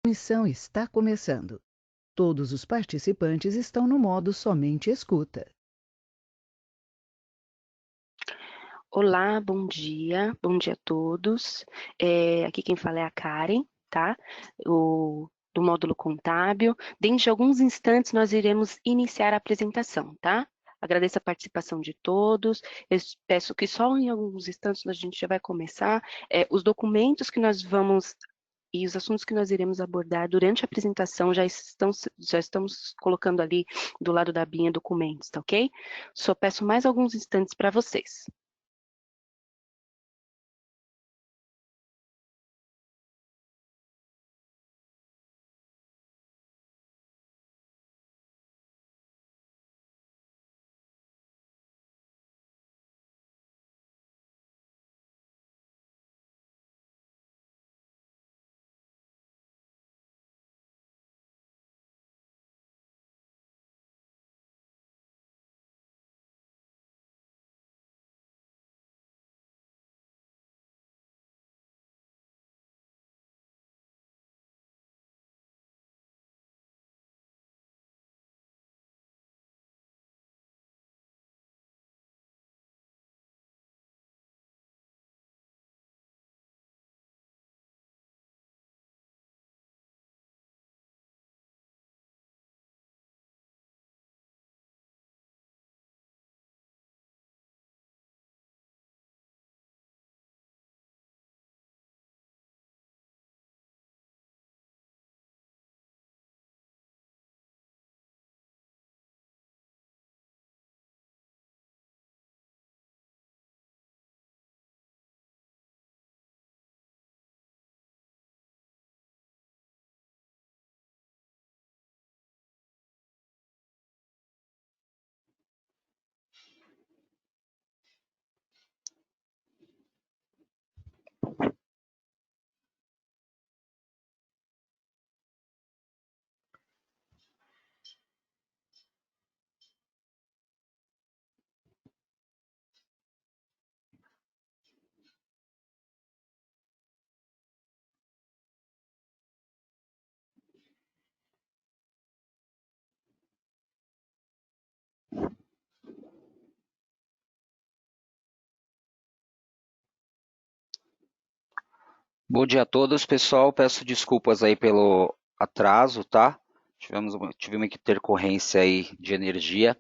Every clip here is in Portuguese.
Missão está começando. Todos os participantes estão no modo somente escuta. Olá, bom dia a todos. Aqui quem fala é a Karen, tá? Do módulo contábil. Dentro de alguns instantes nós iremos iniciar a apresentação, tá? Agradeço a participação de todos. Eu peço que só em alguns instantes a gente já vai começar. Os documentos que nós vamos e os assuntos que nós iremos abordar durante a apresentação já estamos colocando ali do lado da abinha documentos, tá ok? Só peço mais alguns instantes para vocês. Bom dia a todos, pessoal. Peço desculpas aí pelo atraso, tá? Tivemos que intercorrência aí de energia.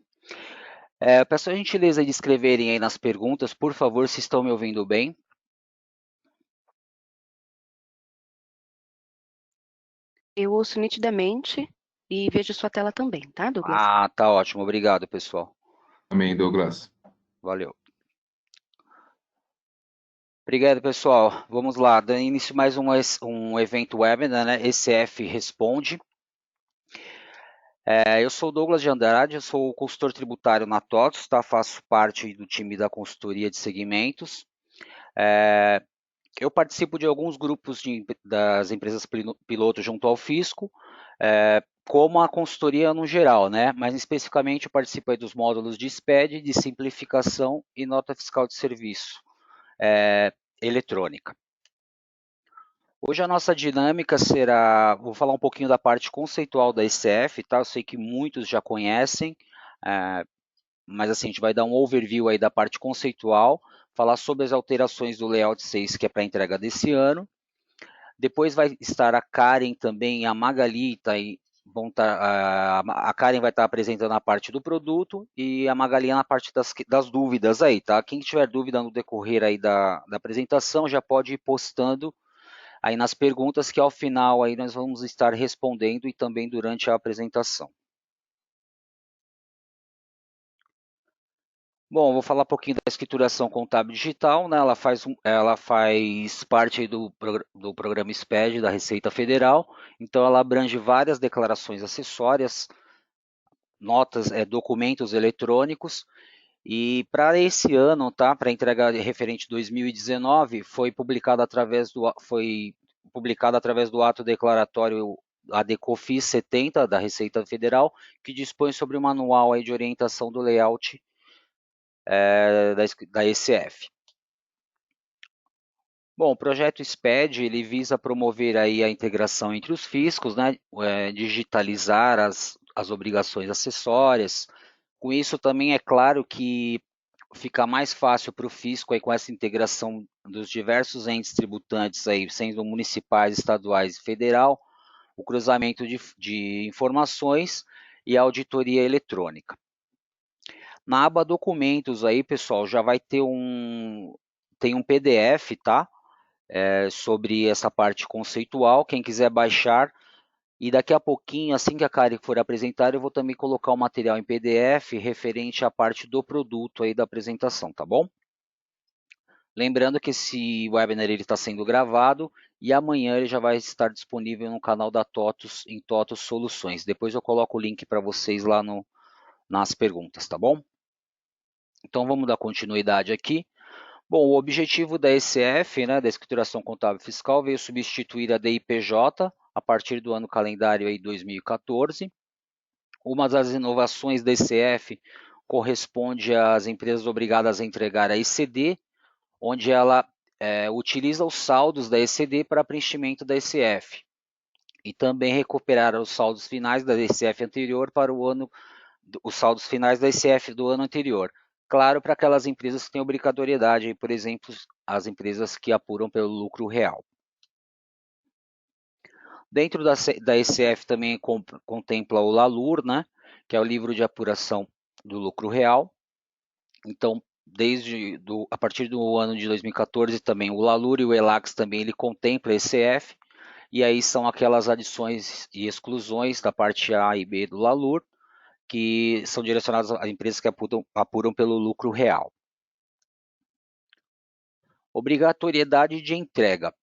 Peço a gentileza de escreverem aí nas perguntas, por favor, se estão me ouvindo bem. Eu ouço nitidamente e vejo sua tela também, tá, Douglas? Ah, tá ótimo. Obrigado, pessoal. Também, Douglas. Valeu. Obrigado, pessoal. Vamos lá, dando início a mais um evento webinar, né? ECF Responde. Eu sou o Douglas de Andrade, eu sou consultor tributário na TOTS, tá? Faço parte do time da consultoria de segmentos. Eu participo de alguns grupos das empresas piloto junto ao fisco, como a consultoria no geral, né? Mas especificamente eu participo aí dos módulos de SPED, de simplificação e nota fiscal de serviço eletrônica. Hoje a nossa dinâmica será, vou falar um pouquinho da parte conceitual da ECF, tá? Eu sei que muitos já conhecem, mas assim, a gente vai dar um overview aí da parte conceitual, falar sobre as alterações do Layout 6, que é para entrega desse ano. Depois vai estar a Karen também, a Magali, a Karen vai estar apresentando a parte do produto e a Magali na parte das dúvidas aí, tá? Quem tiver dúvida no decorrer aí da apresentação já pode ir postando aí nas perguntas que ao final aí nós vamos estar respondendo e também durante a apresentação. Bom, vou falar um pouquinho da escrituração contábil digital, né? Ela faz parte do programa SPED da Receita Federal, então ela abrange várias declarações acessórias, notas, documentos eletrônicos, e para esse ano, tá? Para entrega referente 2019, foi publicado através do ato declaratório ADCOFIS 70 da Receita Federal, que dispõe sobre o manual aí de orientação do layout da ECF. Bom, o projeto SPED, ele visa promover aí a integração entre os fiscos, né, digitalizar as obrigações acessórias. Com isso também é claro que fica mais fácil para o fisco aí com essa integração dos diversos entes tributantes aí, sendo municipais, estaduais e federal, o cruzamento de informações e a auditoria eletrônica. Na aba documentos aí, pessoal, já vai ter tem um PDF, tá? Sobre essa parte conceitual, quem quiser baixar, e daqui a pouquinho, assim que a Kari for apresentar, eu vou também colocar o material em PDF referente à parte do produto aí da apresentação, tá bom? Lembrando que esse webinar está sendo gravado e amanhã ele já vai estar disponível no canal da TOTUS, em TOTUS Soluções. Depois eu coloco o link para vocês lá nas perguntas, tá bom? Então vamos dar continuidade aqui. Bom, o objetivo da ECF, né, da Escrituração Contábil Fiscal, veio substituir a DIPJ a partir do ano calendário aí 2014. Uma das inovações da ECF corresponde às empresas obrigadas a entregar a ECD, onde ela utiliza os saldos da ECD para preenchimento da ECF e também recuperar os saldos finais da ECF anterior para os saldos finais da ECF do ano anterior. Claro, para aquelas empresas que têm obrigatoriedade, por exemplo, as empresas que apuram pelo lucro real. Dentro da ECF também contempla o LALUR, né, que é o livro de apuração do lucro real. Então, a partir do ano de 2014 também o LALUR e o ELAX também ele contempla a ECF, e aí são aquelas adições e exclusões da parte A e B do LALUR, que são direcionadas a empresas que apuram pelo lucro real. Obrigatoriedade de entrega.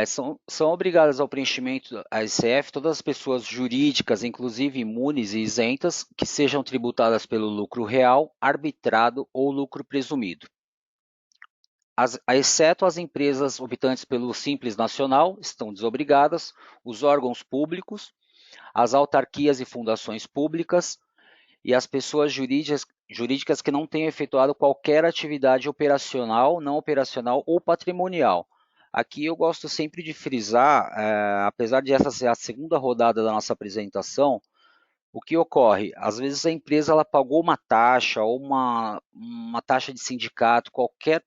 São obrigadas ao preenchimento da ECF todas as pessoas jurídicas, inclusive imunes e isentas, que sejam tributadas pelo lucro real, arbitrado ou lucro presumido. Exceto as empresas optantes pelo Simples Nacional, estão desobrigadas, os órgãos públicos, as autarquias e fundações públicas e as pessoas jurídicas que não tenham efetuado qualquer atividade operacional, não operacional ou patrimonial. Aqui eu gosto sempre de frisar, apesar de essa ser a segunda rodada da nossa apresentação, o que ocorre? Às vezes a empresa ela pagou uma taxa ou uma taxa de sindicato, qualquer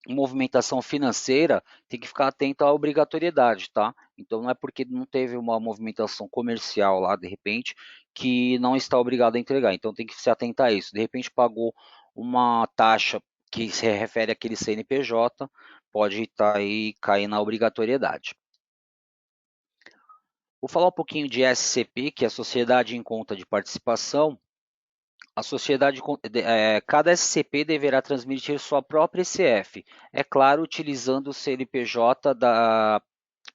movimentação financeira, tem que ficar atento à obrigatoriedade, tá? Então não é porque não teve uma movimentação comercial lá, de repente, que não está obrigado a entregar. Então tem que se atentar a isso. De repente pagou uma taxa que se refere àquele CNPJ, pode estar aí cair na obrigatoriedade. Vou falar um pouquinho de SCP, que é a Sociedade em Conta de Participação. A sociedade, cada SCP deverá transmitir sua própria ECF, é claro, utilizando o CNPJ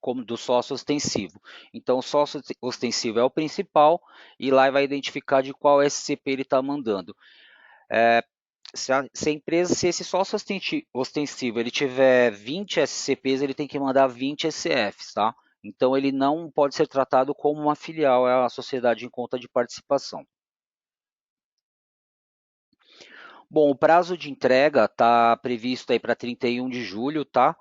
como do sócio ostensivo. Então, o sócio ostensivo é o principal e lá vai identificar de qual SCP ele está mandando. Se esse sócio ostensivo ele tiver 20 SCPs, ele tem que mandar 20 ECFs, tá? Então, ele não pode ser tratado como uma filial, é a sociedade em conta de participação. Bom, o prazo de entrega está previsto aí para 31 de julho, tá?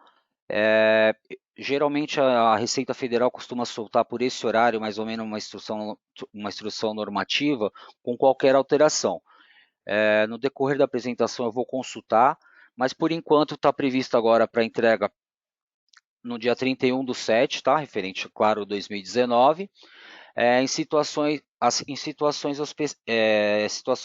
Geralmente a Receita Federal costuma soltar por esse horário mais ou menos uma instrução normativa com qualquer alteração. No decorrer da apresentação eu vou consultar, mas por enquanto está previsto agora para entrega no dia 31/7, tá? Referente, claro, 2019. Situações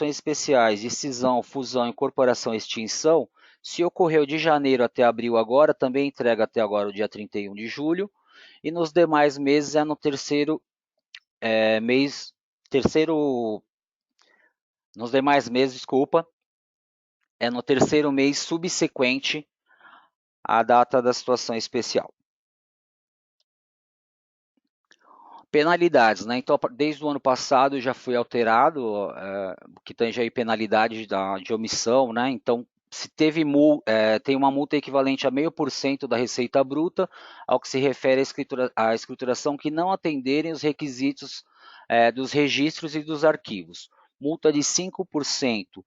especiais de cisão, fusão, incorporação e extinção, se ocorreu de janeiro até abril agora, também entrega até agora o dia 31 de julho, e nos demais meses é no nos demais meses, desculpa, é no terceiro mês subsequente à data da situação especial. Penalidades, né? Então, desde o ano passado já foi alterado, que tange aí penalidade de omissão, né? Então, se tem uma multa equivalente a 0,5% da receita bruta, ao que se refere à escrituração que não atenderem os requisitos dos registros e dos arquivos. Multa de 5%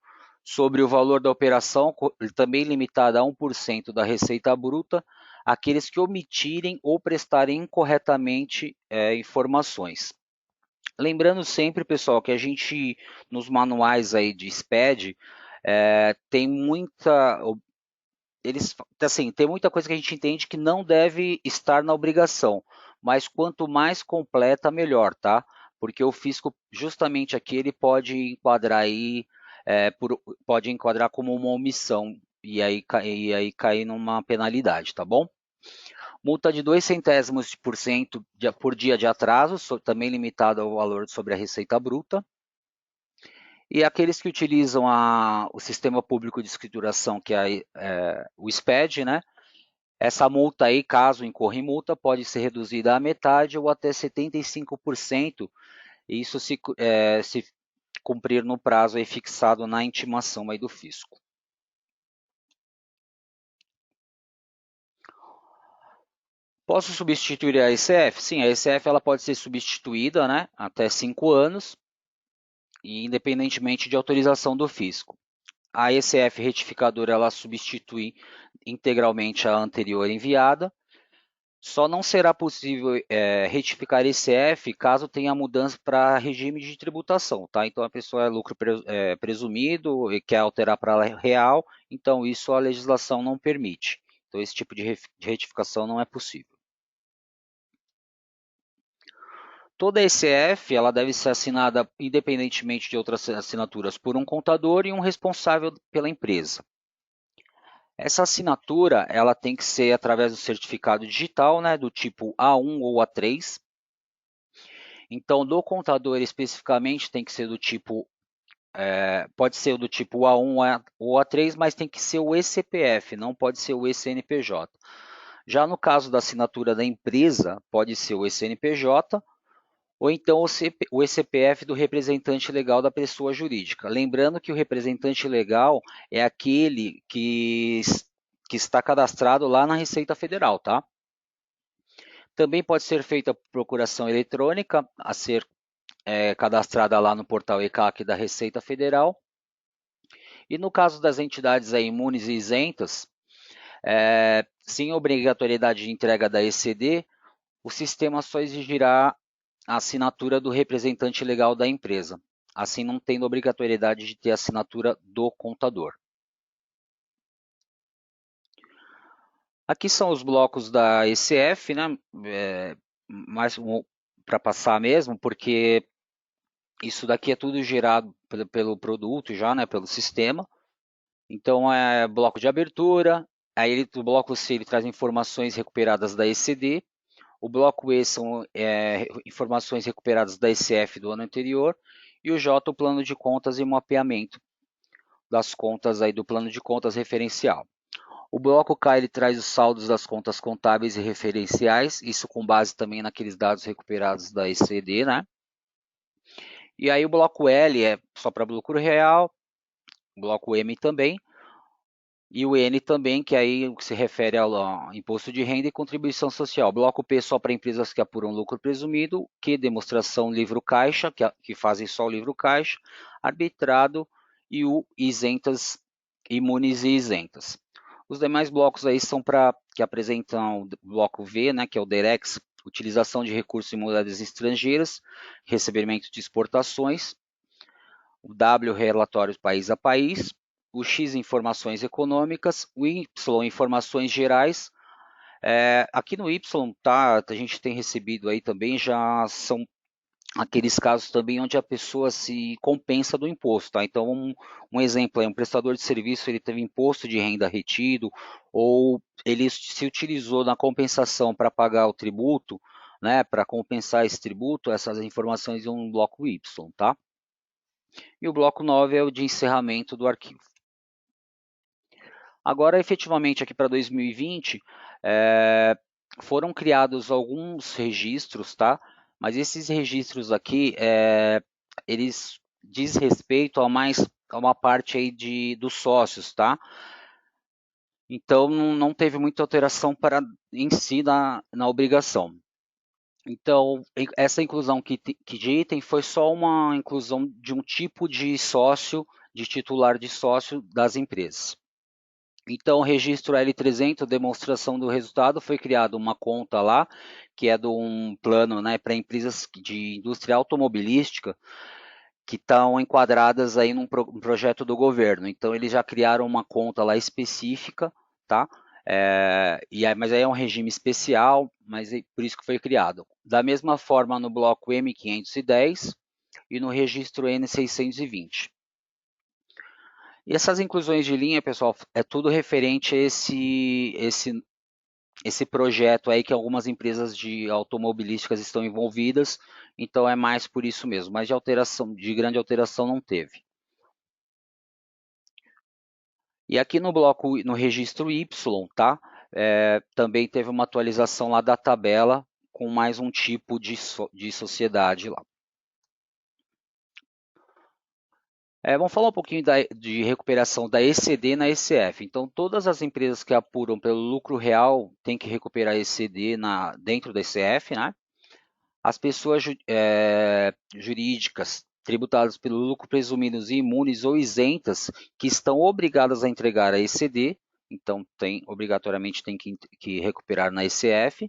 sobre o valor da operação, também limitada a 1% da receita bruta, aqueles que omitirem ou prestarem incorretamente informações. Lembrando sempre, pessoal, que a gente, nos manuais aí de SPED, tem muita tem muita coisa que a gente entende que não deve estar na obrigação, mas quanto mais completa, melhor, tá? Porque o fisco, justamente aqui, ele pode enquadrar aí, pode enquadrar como uma omissão e aí cair numa penalidade, tá bom? Multa de 0,02% por dia de atraso, também limitado ao valor sobre a receita bruta. E aqueles que utilizam o sistema público de escrituração, que é o SPED, né? Essa multa aí, caso incorra em multa, pode ser reduzida à metade ou até 75%, isso se cumprir no prazo aí fixado na intimação aí do fisco. Posso substituir a ECF? Sim, a ECF ela pode ser substituída, né, até 5 anos, e independentemente de autorização do fisco. A ECF retificadora ela substitui integralmente a anterior enviada. Só não será possível retificar ECF caso tenha mudança para regime de tributação, tá? Então a pessoa é lucro presumido e quer alterar para real, então isso a legislação não permite. Então esse tipo de retificação não é possível. Toda ECF ela deve ser assinada independentemente de outras assinaturas por um contador e um responsável pela empresa. Essa assinatura ela tem que ser através do certificado digital, né, do tipo A1 ou A3. Então, do contador especificamente tem que ser do tipo, pode ser do tipo A1 ou A3, mas tem que ser o eCPF, não pode ser o eCNPJ. Já no caso da assinatura da empresa, pode ser o eCNPJ ou então o eCPF do representante legal da pessoa jurídica. Lembrando que o representante legal é aquele que está cadastrado lá na Receita Federal, tá? Também pode ser feita procuração eletrônica a ser cadastrada lá no portal ECAC da Receita Federal. E no caso das entidades aí imunes e isentas, sem obrigatoriedade de entrega da ECD, o sistema só exigirá a assinatura do representante legal da empresa, assim não tendo obrigatoriedade de ter a assinatura do contador. Aqui são os blocos da ECF, né? Mais para passar mesmo, porque isso daqui é tudo gerado pelo produto já, né? Pelo sistema. Então é bloco de abertura, aí o bloco C ele traz informações recuperadas da ECD, o bloco E são informações recuperadas da ECF do ano anterior, e o J o plano de contas e mapeamento das contas aí do plano de contas referencial. O bloco K ele traz os saldos das contas contábeis e referenciais, isso com base também naqueles dados recuperados da ECD, né? E aí o bloco L é só para lucro real, o bloco M também, e o N também, que aí se refere ao imposto de renda e contribuição social. Bloco P só para empresas que apuram lucro presumido, Q demonstração livro caixa, que fazem só o livro caixa, arbitrado, e o isentas, imunes e isentas. Os demais blocos aí são que apresentam o bloco V, né, que é o DEREX, utilização de recursos em moedas estrangeiras, recebimento de exportações, o W, relatórios país a país, o X, informações econômicas, o Y, informações gerais. Aqui no Y, tá, a gente tem recebido aí também, já são aqueles casos também onde a pessoa se compensa do imposto, tá? Então, um exemplo é um prestador de serviço, ele teve imposto de renda retido, ou ele se utilizou na compensação para pagar o tributo, né, para compensar esse tributo, essas informações em um bloco Y, tá? E o bloco 9 é o de encerramento do arquivo. Agora, efetivamente, aqui para 2020, foram criados alguns registros, tá? Mas esses registros aqui, eles diz respeito a uma parte aí dos sócios, tá? Então, não teve muita alteração em si na obrigação. Então, essa inclusão de item foi só uma inclusão de um tipo de sócio de titular de sócio das empresas. Então, o registro L300, demonstração do resultado, foi criada uma conta lá, que é de um plano, né, para empresas de indústria automobilística, que estão enquadradas aí num projeto do governo. Então, eles já criaram uma conta lá específica, tá? Mas aí é um regime especial, mas por isso que foi criado. Da mesma forma no bloco M510 e no registro N620. E essas inclusões de linha, pessoal, é tudo referente a esse projeto aí que algumas empresas de automobilísticas estão envolvidas, então é mais por isso mesmo, mas de grande alteração não teve. E aqui no bloco, no registro Y, tá? Também teve uma atualização lá da tabela com mais um tipo de sociedade lá. Vamos falar um pouquinho de recuperação da ECD na ECF. Então, todas as empresas que apuram pelo lucro real têm que recuperar ECD dentro da ECF, né? As pessoas jurídicas tributadas pelo lucro presumidos imunes ou isentas que estão obrigadas a entregar a ECD, então obrigatoriamente tem que recuperar na ECF.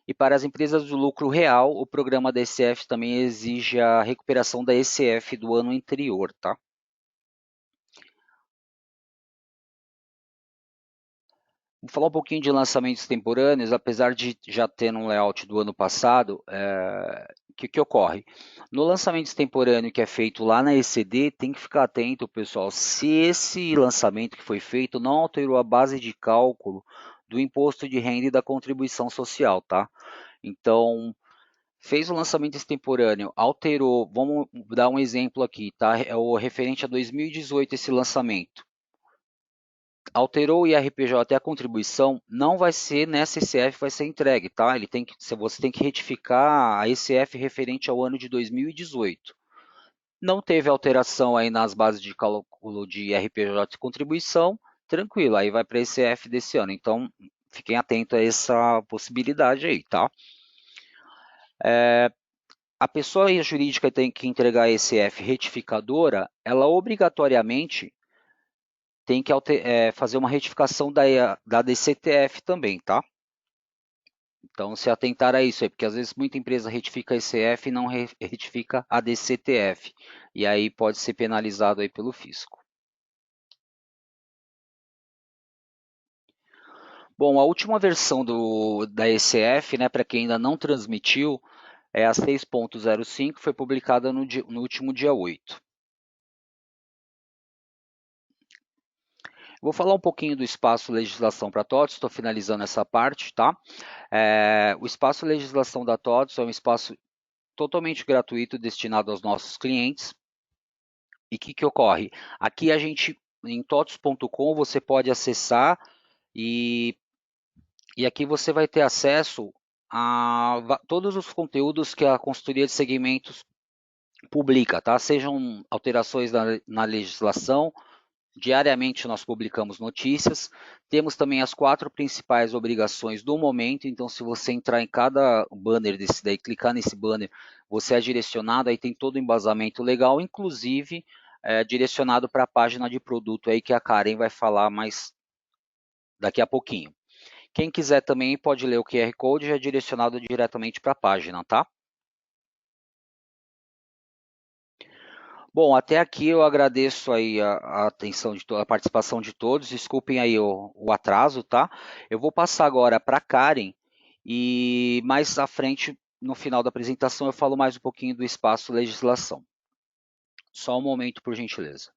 E para as empresas do lucro real, o programa da ECF também exige a recuperação da ECF do ano anterior, tá? Vou falar um pouquinho de lançamentos temporâneos, apesar de já ter um layout do ano passado, o que ocorre? No lançamento extemporâneo que é feito lá na ECD, tem que ficar atento, pessoal, se esse lançamento que foi feito não alterou a base de cálculo do imposto de renda e da contribuição social, tá? Então, fez o lançamento extemporâneo, alterou, vamos dar um exemplo aqui, tá? É o referente a 2018 esse lançamento. Alterou o IRPJ até a contribuição, não vai ser nessa ECF, vai ser entregue, tá? Você tem que retificar a ECF referente ao ano de 2018. Não teve alteração aí nas bases de cálculo de IRPJ e contribuição, tranquilo, aí vai para a ECF desse ano. Então, fiquem atentos a essa possibilidade aí, tá? A pessoa jurídica tem que entregar a ECF retificadora, ela obrigatoriamente tem que fazer uma retificação da DCTF também, tá? Então, se atentar a isso aí, porque às vezes muita empresa retifica a ECF e não retifica a DCTF, e aí pode ser penalizado aí pelo fisco. Bom, a última versão da ECF, né, para quem ainda não transmitiu, é a 6.05, foi publicada no último dia 8. Vou falar um pouquinho do espaço legislação para TOTS, estou finalizando essa parte, tá? O espaço legislação da TOTS é um espaço totalmente gratuito destinado aos nossos clientes. E o que ocorre? Aqui em totos.com, você pode acessar e aqui você vai ter acesso a todos os conteúdos que a consultoria de segmentos publica, tá? Sejam alterações na legislação. Diariamente nós publicamos notícias, temos também as 4 principais obrigações do momento, então se você entrar em cada banner desse daí, clicar nesse banner, você é direcionado, aí tem todo o embasamento legal, inclusive direcionado para a página de produto aí que a Karen vai falar mais daqui a pouquinho. Quem quiser também pode ler o QR Code, já é direcionado diretamente para a página, tá? Bom, até aqui eu agradeço aí a atenção a participação de todos. Desculpem aí o atraso, tá? Eu vou passar agora para a Karen e mais à frente, no final da apresentação, eu falo mais um pouquinho do espaço legislação. Só um momento, por gentileza.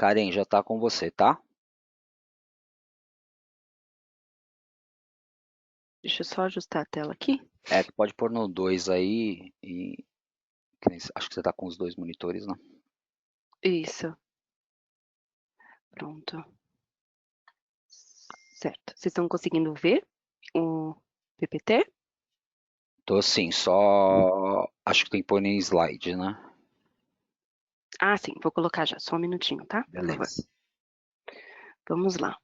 Karen, já está com você, tá? Deixa eu só ajustar a tela aqui. Tu pode pôr no 2 aí e acho que você está com os 2 monitores, né? Isso. Pronto. Certo. Vocês estão conseguindo ver o PPT? Tô sim, só acho que tem que pôr em slide, né? Ah, sim, vou colocar já, só um minutinho, tá? Por favor. Beleza. Vamos lá.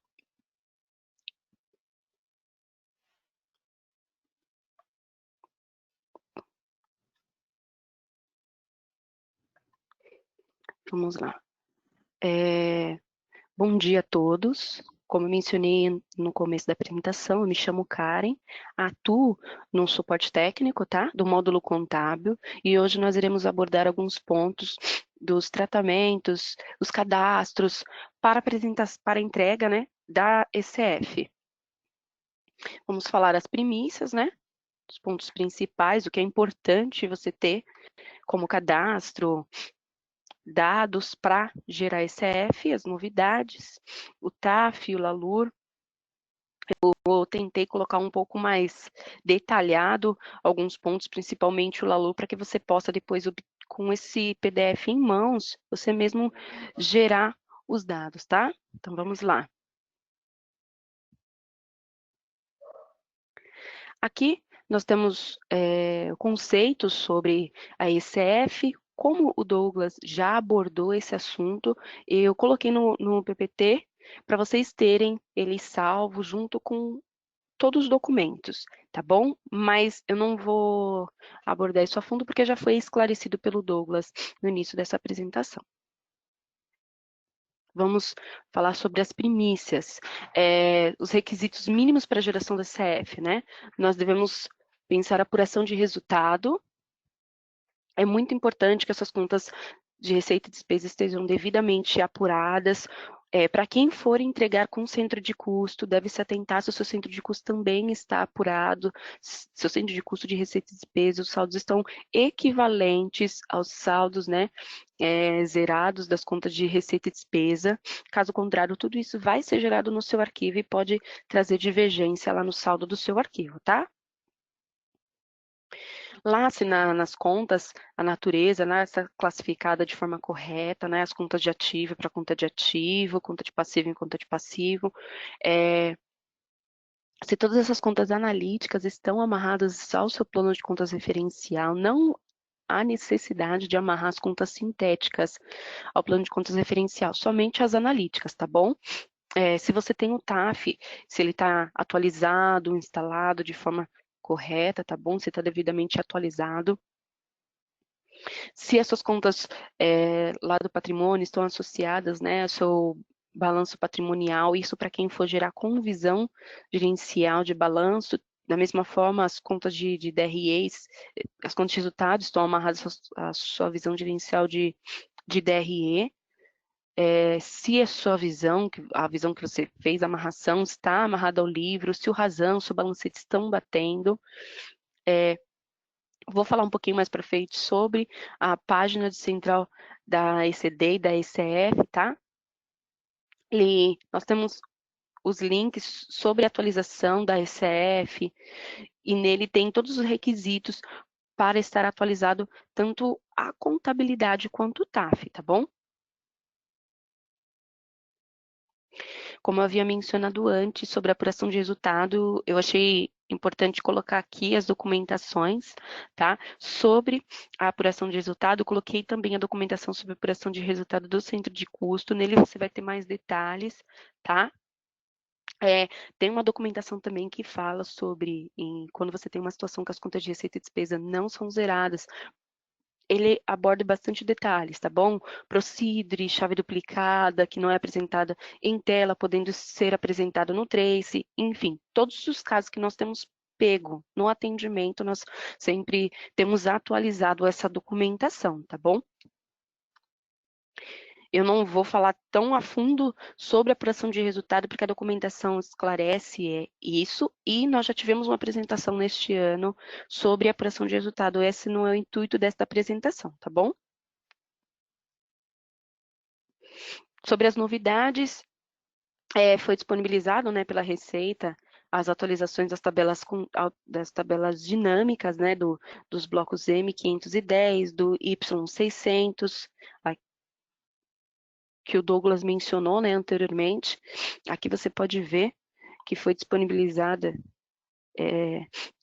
Vamos lá. Bom dia a todos. Como eu mencionei no começo da apresentação, eu me chamo Karen, atuo no suporte técnico, tá? Do módulo contábil, e hoje nós iremos abordar alguns pontos dos tratamentos, os cadastros para entrega, né, da ECF. Vamos falar as premissas, né? Os pontos principais, o que é importante você ter como cadastro, dados para gerar ECF, as novidades, o TAF, o LALUR. Eu tentei colocar um pouco mais detalhado alguns pontos, principalmente o LALUR, para que você possa depois, com esse PDF em mãos, você mesmo gerar os dados, tá? Então vamos lá. Aqui nós temos conceitos sobre a ECF. Como o Douglas já abordou esse assunto, eu coloquei no PPT para vocês terem ele salvo junto com todos os documentos, tá bom? Mas eu não vou abordar isso a fundo porque já foi esclarecido pelo Douglas no início dessa apresentação. Vamos falar sobre as primícias, os requisitos mínimos para a geração da CF, né? Nós devemos pensar a apuração de resultado. É muito importante que essas contas de receita e despesa estejam devidamente apuradas. Para quem for entregar com centro de custo, deve se atentar se o seu centro de custo também está apurado, se o centro de custo de receita e despesa, os saldos estão equivalentes aos saldos, né, zerados das contas de receita e despesa. Caso contrário, tudo isso vai ser gerado no seu arquivo e pode trazer divergência lá no saldo do seu arquivo, tá? Lá, se nas contas, a natureza, né, está classificada de forma correta, né, as contas de ativo para conta de ativo, conta de passivo em conta de passivo. Se todas essas contas analíticas estão amarradas ao seu plano de contas referencial, não há necessidade de amarrar as contas sintéticas ao plano de contas referencial, somente as analíticas, tá bom? Se você tem o TAF, se ele está atualizado, instalado de forma correta, tá bom? Se está devidamente atualizado. Se as suas contas lá do patrimônio estão associadas, né, ao seu balanço patrimonial, isso para quem for gerar com visão gerencial de balanço, da mesma forma as contas de DREs, as contas de resultados estão amarradas à sua visão gerencial de DRE. Se a sua visão, a visão que você fez, a amarração, está amarrada ao livro, se o razão, se o balancete estão batendo. Vou falar um pouquinho mais para frente sobre a página de central da ECD e da ECF, tá? E nós temos os links sobre a atualização da ECF e nele tem todos os requisitos para estar atualizado tanto a contabilidade quanto o TAF, tá bom? Como eu havia mencionado antes sobre a apuração de resultado, eu achei importante colocar aqui as documentações, tá? Sobre a apuração de resultado, eu coloquei também a documentação sobre a apuração de resultado do centro de custo, nele você vai ter mais detalhes, tá? Tem uma documentação também que fala sobre quando você tem uma situação que as contas de receita e despesa não são zeradas, ele aborda bastante detalhes, tá bom? Procedure, chave duplicada, que não é apresentada em tela, podendo ser apresentada no Trace, enfim, todos os casos que nós temos pego no atendimento, nós sempre temos atualizado essa documentação, tá bom? Eu não vou falar tão a fundo sobre a apuração de resultado, porque a documentação esclarece isso, e nós já tivemos uma apresentação neste ano sobre a apuração de resultado. Esse não é o intuito desta apresentação, tá bom? Sobre as novidades, foi disponibilizado, né, pela Receita as atualizações das tabelas dinâmicas, né, dos blocos M510, do Y600, que o Douglas mencionou, né, anteriormente. Aqui você pode ver que foi disponibilizada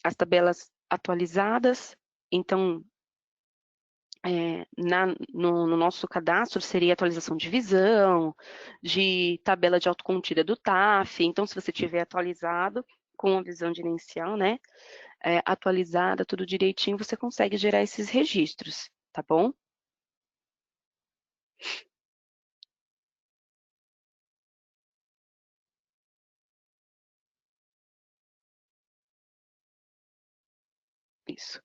as tabelas atualizadas. Então, no nosso cadastro seria atualização de visão, de tabela de autocontida do TAF. Então, se você tiver atualizado com a visão gerencial, né, atualizada, tudo direitinho, você consegue gerar esses registros, tá bom? Isso.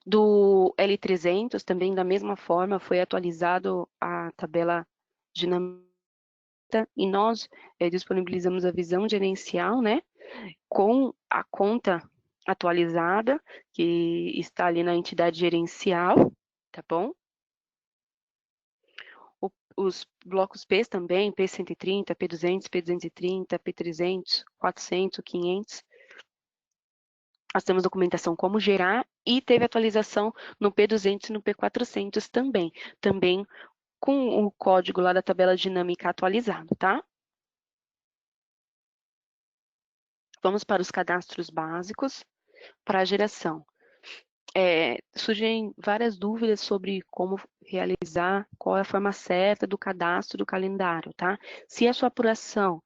Do L300, também da mesma forma, foi atualizado a tabela dinâmica e nós disponibilizamos a visão gerencial, né, com a conta atualizada, que está ali na entidade gerencial, tá bom? Os blocos P também, P130, P200, P230, P300, 400, 500. Nós temos documentação como gerar e teve atualização no P200 e no P400 também. Também com o código lá da tabela dinâmica atualizado, tá? Vamos para os cadastros básicos para a geração. Surgem várias dúvidas sobre como realizar, qual é a forma certa do cadastro do calendário, tá? Se a sua apuração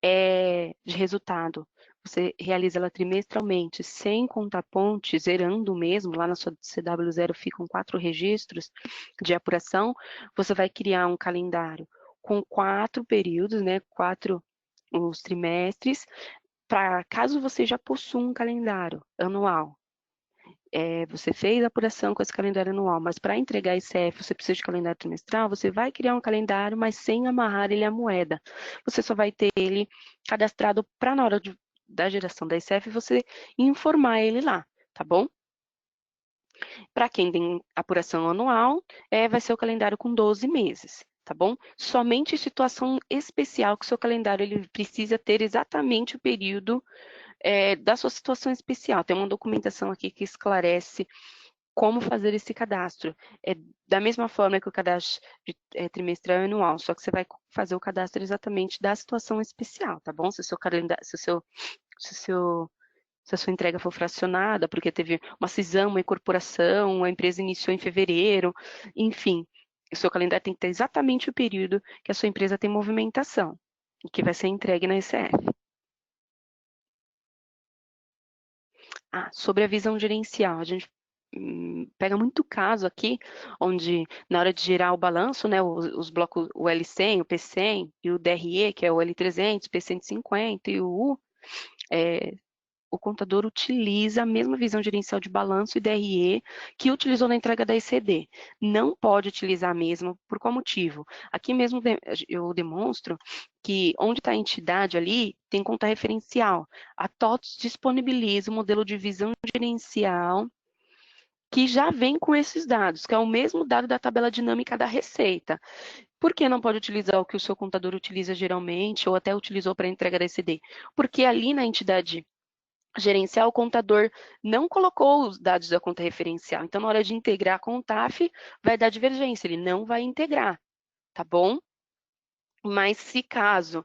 é de resultado, você realiza ela trimestralmente, sem contar ponte, zerando mesmo, lá na sua CW0 ficam 4 registros de apuração, você vai criar um calendário com 4 períodos, né, 4 os trimestres, para caso você já possua um calendário anual. Você fez a apuração com esse calendário anual, mas para entregar ICF você precisa de calendário trimestral, você vai criar um calendário, mas sem amarrar ele à moeda. Você só vai ter ele cadastrado para na hora da geração da ICF você informar ele lá, tá bom? Para quem tem apuração anual, vai ser o calendário com 12 meses, tá bom? Somente em situação especial que o seu calendário ele precisa ter exatamente o período da sua situação especial. Tem uma documentação aqui que esclarece como fazer esse cadastro. Da mesma forma que o cadastro trimestral e anual, só que você vai fazer o cadastro exatamente da situação especial, tá bom? Se o seu calendário, se a sua entrega for fracionada, porque teve uma cisão, uma incorporação, a empresa iniciou em fevereiro, enfim, o seu calendário tem que ter exatamente o período que a sua empresa tem movimentação e que vai ser entregue na ECF. Sobre a visão gerencial, a gente pega muito caso aqui, onde na hora de gerar o balanço, né, os blocos, o L100, o P100 e o DRE, que é o L300, P150 e o contador utiliza a mesma visão gerencial de balanço e DRE que utilizou na entrega da ECD. Não pode utilizar a mesma, por qual motivo? Aqui mesmo eu demonstro que onde está a entidade ali, tem conta referencial. A TOTS disponibiliza o modelo de visão gerencial que já vem com esses dados, que é o mesmo dado da tabela dinâmica da receita. Por que não pode utilizar o que o seu contador utiliza geralmente, ou até utilizou para a entrega da ECD? Porque ali na entidade gerencial, o contador não colocou os dados da conta referencial. Então, na hora de integrar com o TAF, vai dar divergência, ele não vai integrar, tá bom? Mas se caso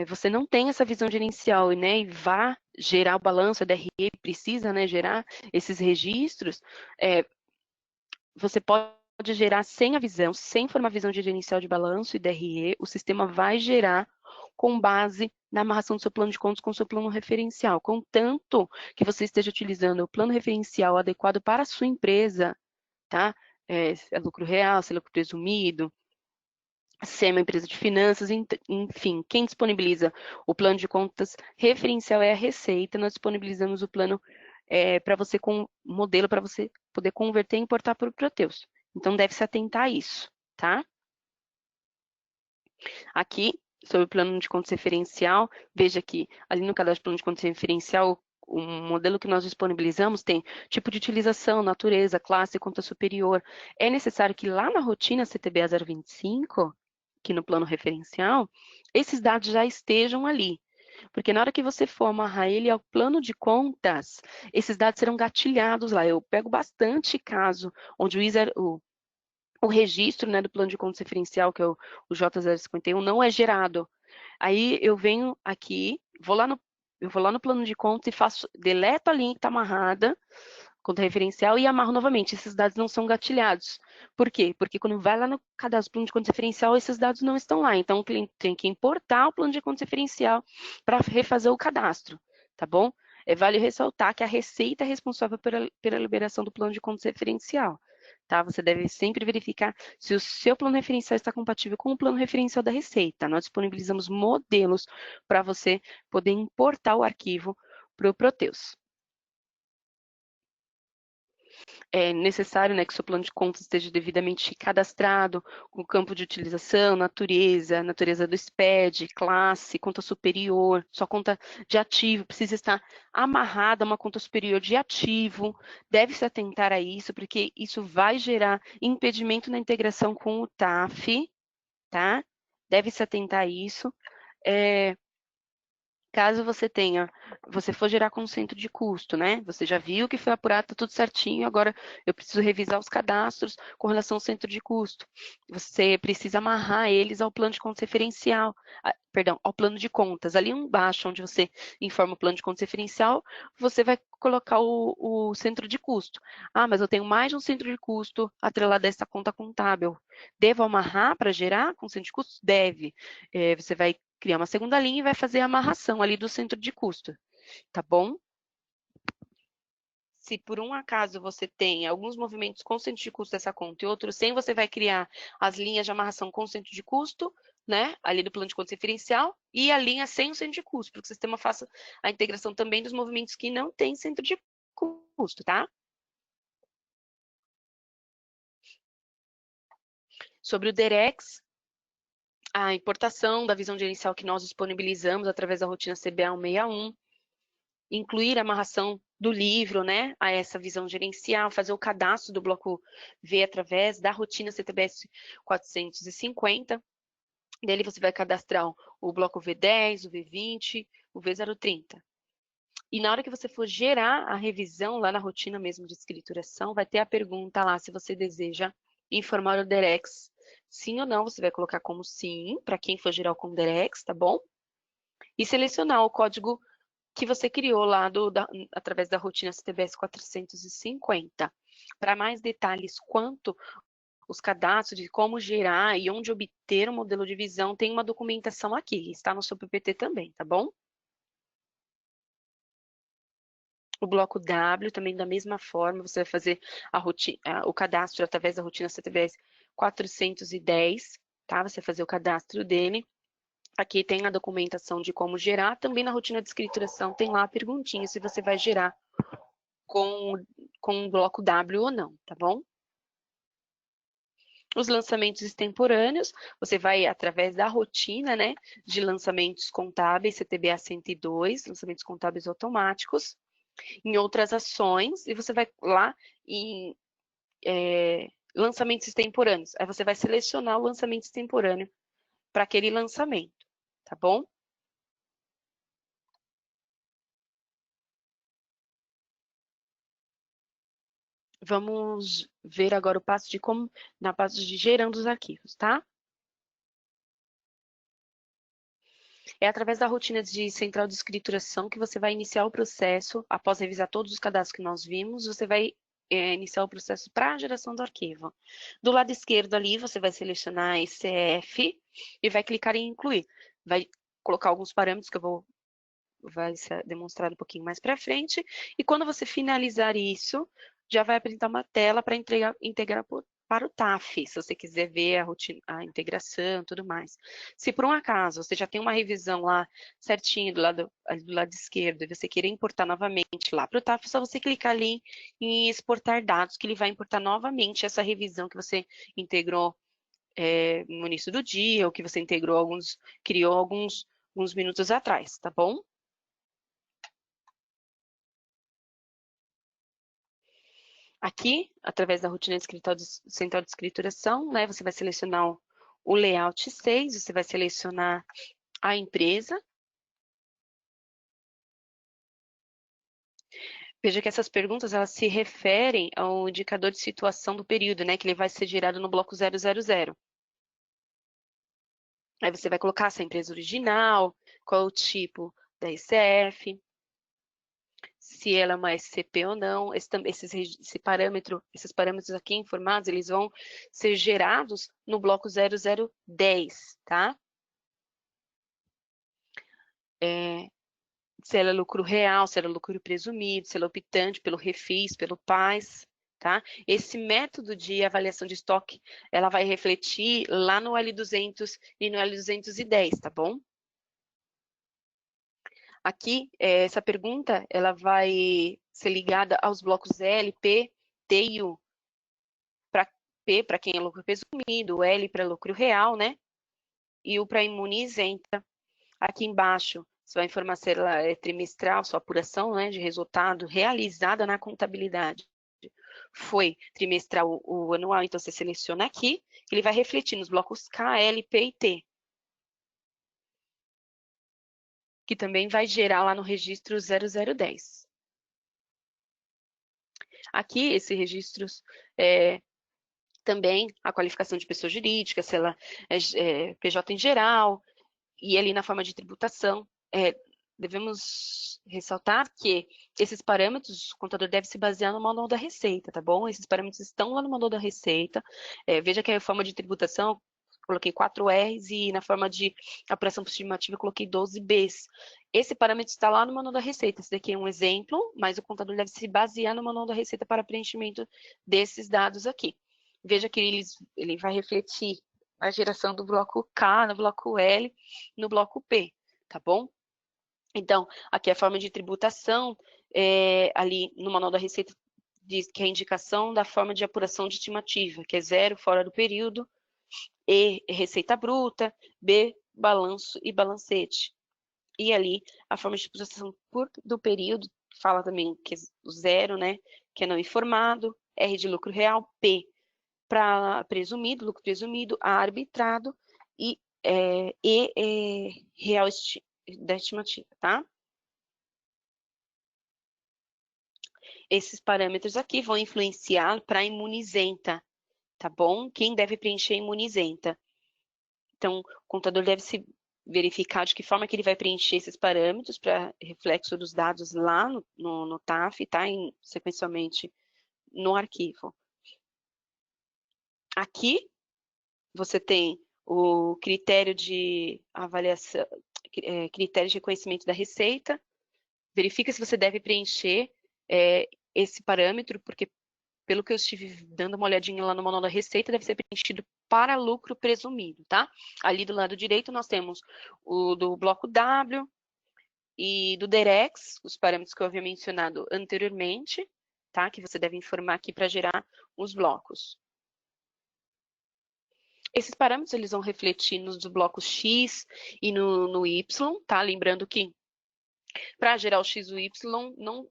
você não tem essa visão gerencial, né, e vá gerar o balanço, a DRE precisa, né, gerar esses registros, você pode gerar sem a visão, sem formar visão gerencial de balanço e DRE, o sistema vai gerar com base na amarração do seu plano de contas com o seu plano referencial, contanto que você esteja utilizando o plano referencial adequado para a sua empresa, tá? Se é lucro real, se é lucro presumido, se é uma empresa de finanças, enfim, quem disponibiliza o plano de contas referencial é a Receita, nós disponibilizamos o plano para você com modelo para você poder converter e importar para o Proteus. Então, deve se atentar a isso, tá? Aqui, sobre o plano de contas referencial, veja que ali no cadastro de plano de contas referencial, o modelo que nós disponibilizamos tem tipo de utilização, natureza, classe, conta superior. É necessário que lá na rotina CTBA 025, aqui no plano referencial, esses dados já estejam ali. Porque na hora que você for amarrar ele ao plano de contas, esses dados serão gatilhados lá. Eu pego bastante caso onde o registro, né, do plano de contas referencial, que é o J051, não é gerado. Aí eu venho aqui, vou lá eu vou lá no plano de contas e deleto a linha que está amarrada, conta referencial, e amarro novamente. Esses dados não são gatilhados. Por quê? Porque quando vai lá no cadastro do plano de contas referencial, esses dados não estão lá. Então, o cliente tem que importar o plano de contas referencial para refazer o cadastro, tá bom? Vale ressaltar que a Receita é responsável pela liberação do plano de contas referencial, tá? Você deve sempre verificar se o seu plano referencial está compatível com o plano referencial da Receita. Nós disponibilizamos modelos para você poder importar o arquivo para o Proteus. É necessário, né, que o seu plano de contas esteja devidamente cadastrado, com campo de utilização, natureza do SPED, classe, conta superior, sua conta de ativo precisa estar amarrada a uma conta superior de ativo, deve se atentar a isso, porque isso vai gerar impedimento na integração com o TAF, tá? Deve se atentar a isso. Caso você for gerar com centro de custo, né? Você já viu que foi apurado, tá tudo certinho, agora eu preciso revisar os cadastros com relação ao centro de custo. Você precisa amarrar eles ao plano de contas referencial, perdão, ao plano de contas. Ali embaixo, onde você informa o plano de contas referencial, você vai colocar o centro de custo. Ah, mas eu tenho mais de um centro de custo atrelado a essa conta contábil. Devo amarrar para gerar com centro de custos? Deve. Você vai criar uma segunda linha e vai fazer a amarração ali do centro de custo, tá bom? Se por um acaso você tem alguns movimentos com centro de custo dessa conta e outros sem, você vai criar as linhas de amarração com centro de custo, né? Ali do plano de contas referencial, e a linha sem o centro de custo, para que o sistema faça a integração também dos movimentos que não têm centro de custo, tá? Sobre o DEREX, a importação da visão gerencial que nós disponibilizamos através da rotina CBA 161, incluir a amarração do livro, né, a essa visão gerencial, fazer o cadastro do bloco V através da rotina CTBS 450. Dele você vai cadastrar o bloco V10, o V20, o V030. E na hora que você for gerar a revisão lá na rotina mesmo de escrituração, vai ter a pergunta lá se você deseja informar o DEREX. Sim ou não, você vai colocar como sim, para quem for gerar o com DEREX, tá bom? E selecionar o código que você criou lá através da rotina CTBS 450. Para mais detalhes quanto os cadastros de como gerar e onde obter o modelo de visão, tem uma documentação aqui, está no seu PPT também, tá bom? O bloco W também da mesma forma, você vai fazer o cadastro através da rotina CTBS 410, tá? Você vai fazer o cadastro dele. Aqui tem a documentação de como gerar, também na rotina de escrituração tem lá a perguntinha se você vai gerar com o bloco W ou não, tá bom? Os lançamentos extemporâneos, você vai através da rotina, né, de lançamentos contábeis, CTBA 102, lançamentos contábeis automáticos, em outras ações, e você vai lá em lançamentos extemporâneos. Aí você vai selecionar o lançamento extemporâneo para aquele lançamento, tá bom? Vamos ver agora o passo de como, na passo de gerando os arquivos, tá? É através da rotina de central de escrituração que você vai iniciar o processo, após revisar todos os cadastros que nós vimos, você vai iniciar o processo para a geração do arquivo. Do lado esquerdo ali, você vai selecionar ECF e vai clicar em incluir. Vai colocar alguns parâmetros que vai ser demonstrado um pouquinho mais para frente. E quando você finalizar isso, já vai apresentar uma tela para integrar para o TAF, se você quiser ver a rotina, a integração e tudo mais. Se por um acaso você já tem uma revisão lá certinho do lado esquerdo e você querer importar novamente lá para o TAF, é só você clicar ali em exportar dados, que ele vai importar novamente essa revisão que você integrou no início do dia, ou que você criou alguns minutos atrás, tá bom? Aqui, através da rotina central de escrituração, né, você vai selecionar o layout 6, você vai selecionar a empresa. Veja que essas perguntas, elas se referem ao indicador de situação do período, né, que ele vai ser gerado no bloco 000. Aí você vai colocar se é a empresa original, qual é o tipo da ICF, se ela é uma SCP ou não. Esses parâmetros aqui informados, eles vão ser gerados no bloco 0010, tá? Se ela é lucro real, se ela é lucro presumido, se ela é optante pelo refis, pelo PAS, tá? Esse método de avaliação de estoque, ela vai refletir lá no L200 e no L210, tá bom? Aqui, essa pergunta, ela vai ser ligada aos blocos L, P, T e U. Para P, para quem é lucro presumido, L para lucro real, né? E U para imune isenta. Aqui embaixo, você vai informar se ela é trimestral, sua apuração, né, de resultado realizada na contabilidade. Foi trimestral ou anual, então você seleciona aqui, ele vai refletir nos blocos K, L, P e T. Que também vai gerar lá no registro 0010. Aqui, esses registros, também a qualificação de pessoa jurídica, se ela é PJ em geral, e ali na forma de tributação, devemos ressaltar que esses parâmetros, o contador deve se basear no manual da Receita, tá bom? Esses parâmetros estão lá no manual da Receita. Veja que a forma de tributação, coloquei 4 R's e na forma de apuração estimativa, coloquei 12 B's. Esse parâmetro está lá no manual da Receita. Esse daqui é um exemplo, mas o contador deve se basear no manual da Receita para preenchimento desses dados aqui. Veja que ele vai refletir a geração do bloco K, no bloco L, no bloco P, tá bom? Então, aqui a forma de tributação, ali no manual da Receita, diz que é a indicação da forma de apuração de estimativa, que é 0 fora do período, E, receita bruta, B, balanço e balancete. E ali, a forma de tributação do período, fala também que é o 0, né, que é não informado, R de lucro real, P, para presumido, lucro presumido, A, arbitrado, e real da estimativa, tá? Esses parâmetros aqui vão influenciar para a imunizenta, tá bom? Quem deve preencher a imunizenta? Então, o contador deve se verificar de que forma que ele vai preencher esses parâmetros para reflexo dos dados lá no TAF, tá? Sequencialmente no arquivo. Aqui, você tem o critério de avaliação, critério de reconhecimento da receita. Verifica se você deve preencher esse parâmetro, porque pelo que eu estive dando uma olhadinha lá no manual da Receita, deve ser preenchido para lucro presumido, tá? Ali do lado direito nós temos o do bloco W e do DEREX, os parâmetros que eu havia mencionado anteriormente, tá? Que você deve informar aqui para gerar os blocos. Esses parâmetros eles vão refletir nos blocos X e no Y, tá? Lembrando que para gerar o X e o Y,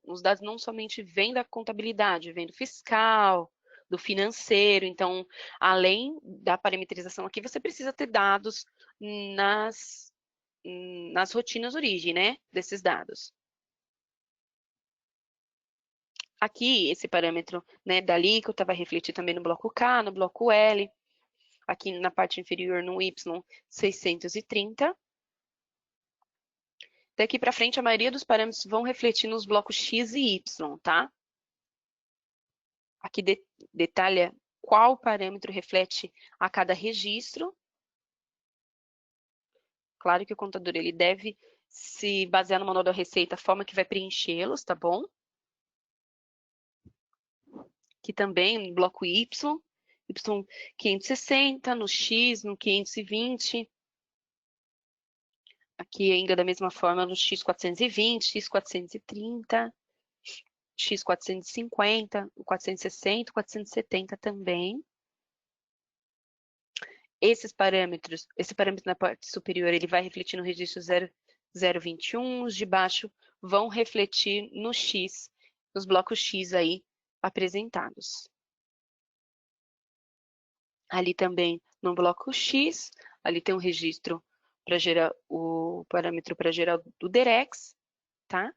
os dados não somente vêm da contabilidade, vêm do fiscal, do financeiro. Então, além da parametrização aqui, você precisa ter dados nas rotinas origem, né, desses dados. Aqui, esse parâmetro, né, da alíquota vai refletir também no bloco K, no bloco L. Aqui na parte inferior, no Y, 630. Daqui para frente, a maioria dos parâmetros vão refletir nos blocos X e Y, tá? Aqui detalha qual parâmetro reflete a cada registro. Claro que o contador ele deve se basear no manual da Receita, a forma que vai preenchê-los, tá bom? Aqui também no bloco Y, Y 560, no X, no 520. Aqui ainda da mesma forma no X420, X430, X450, o 460, 470 também. Esse parâmetro na parte superior, ele vai refletir no registro 0021, os de baixo vão refletir no X, nos blocos X aí apresentados. Ali também no bloco X, ali tem um registro para gerar o parâmetro para gerar do DEREX, tá?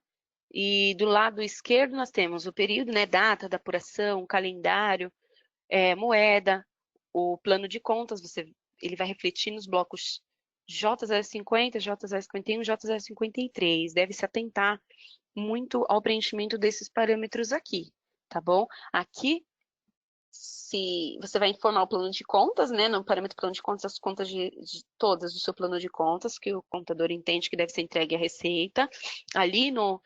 E do lado esquerdo nós temos o período, né, data da apuração, calendário, moeda, o plano de contas, ele vai refletir nos blocos J050, J051, J053. Deve se atentar muito ao preenchimento desses parâmetros aqui, tá bom? Aqui, se você vai informar o plano de contas, né? No parâmetro plano de contas, as contas de todas do seu plano de contas, que o contador entende que deve ser entregue à Receita. Ali no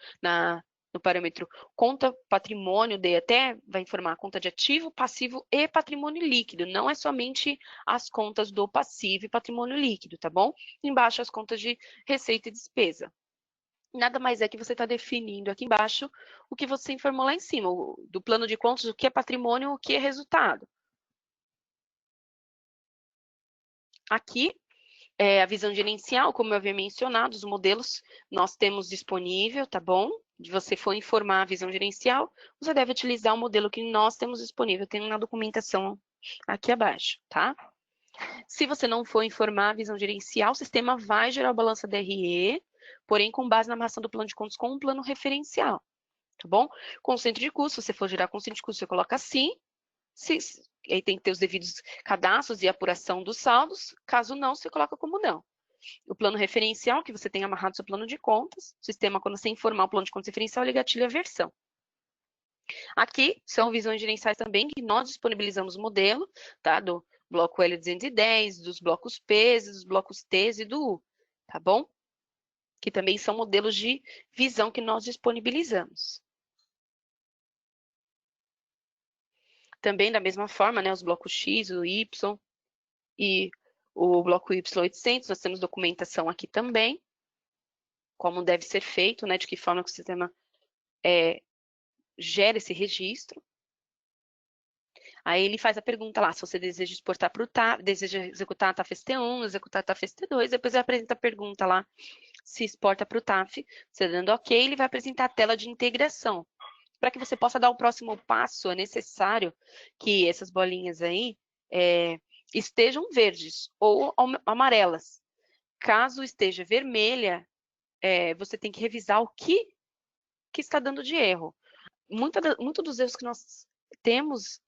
parâmetro conta patrimônio, até vai informar a conta de ativo, passivo e patrimônio líquido. Não é somente as contas do passivo e patrimônio líquido, tá bom? Embaixo as contas de receita e despesa. Nada mais é que você está definindo aqui embaixo o que você informou lá em cima, do plano de contas, o que é patrimônio, o que é resultado. Aqui, a visão gerencial, como eu havia mencionado, os modelos nós temos disponível, tá bom? Se você for informar a visão gerencial, você deve utilizar o modelo que nós temos disponível, tem na documentação aqui abaixo, tá? Se você não for informar a visão gerencial, o sistema vai gerar a balança DRE, porém com base na amarração do plano de contas com um plano referencial, tá bom? Concentro de custo, se você for gerar concentro de custo, você coloca sim, aí tem que ter os devidos cadastros e apuração dos saldos, caso não, você coloca como não. O plano referencial, que você tem amarrado no seu plano de contas, o sistema, quando você informar o plano de contas referencial, ele gatilha a versão. Aqui são visões gerenciais também, que nós disponibilizamos o modelo, tá? Do bloco L210, dos blocos P, dos blocos T e do U, tá bom? Que também são modelos de visão que nós disponibilizamos. Também da mesma forma, né, os blocos X, o Y e o bloco Y800, nós temos documentação aqui também, como deve ser feito, né, de que forma que o sistema gera esse registro. Aí ele faz a pergunta lá, se você deseja exportar para o TAF, deseja executar a TAF ST1, executar a TAF ST2, depois ele apresenta a pergunta lá, se exporta para o TAF, você dando ok, ele vai apresentar a tela de integração. Para que você possa dar o próximo passo, é necessário que essas bolinhas aí estejam verdes ou amarelas. Caso esteja vermelha, você tem que revisar o que está dando de erro. Muito dos erros que nós temos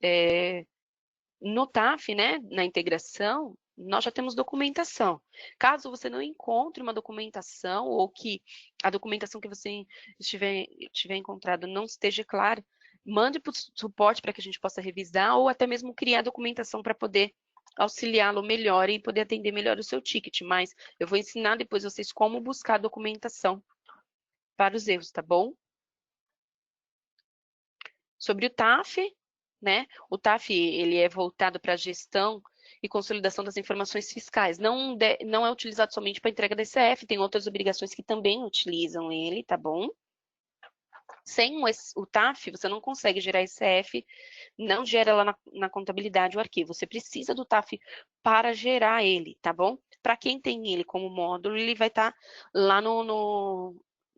no TAF, né, na integração, nós já temos documentação. Caso você não encontre uma documentação ou que a documentação que você tiver encontrado não esteja clara, mande para o suporte para que a gente possa revisar ou até mesmo criar documentação para poder auxiliá-lo melhor e poder atender melhor o seu ticket. Mas eu vou ensinar depois vocês como buscar a documentação para os erros, tá bom? Sobre o TAF, né? O TAF ele é voltado para a gestão e consolidação das informações fiscais. Não é utilizado somente para entrega da ICF, tem outras obrigações que também utilizam ele, tá bom? Sem o TAF, você não consegue gerar ICF, não gera lá na contabilidade o arquivo. Você precisa do TAF para gerar ele, tá bom? Para quem tem ele como módulo, ele vai estar lá no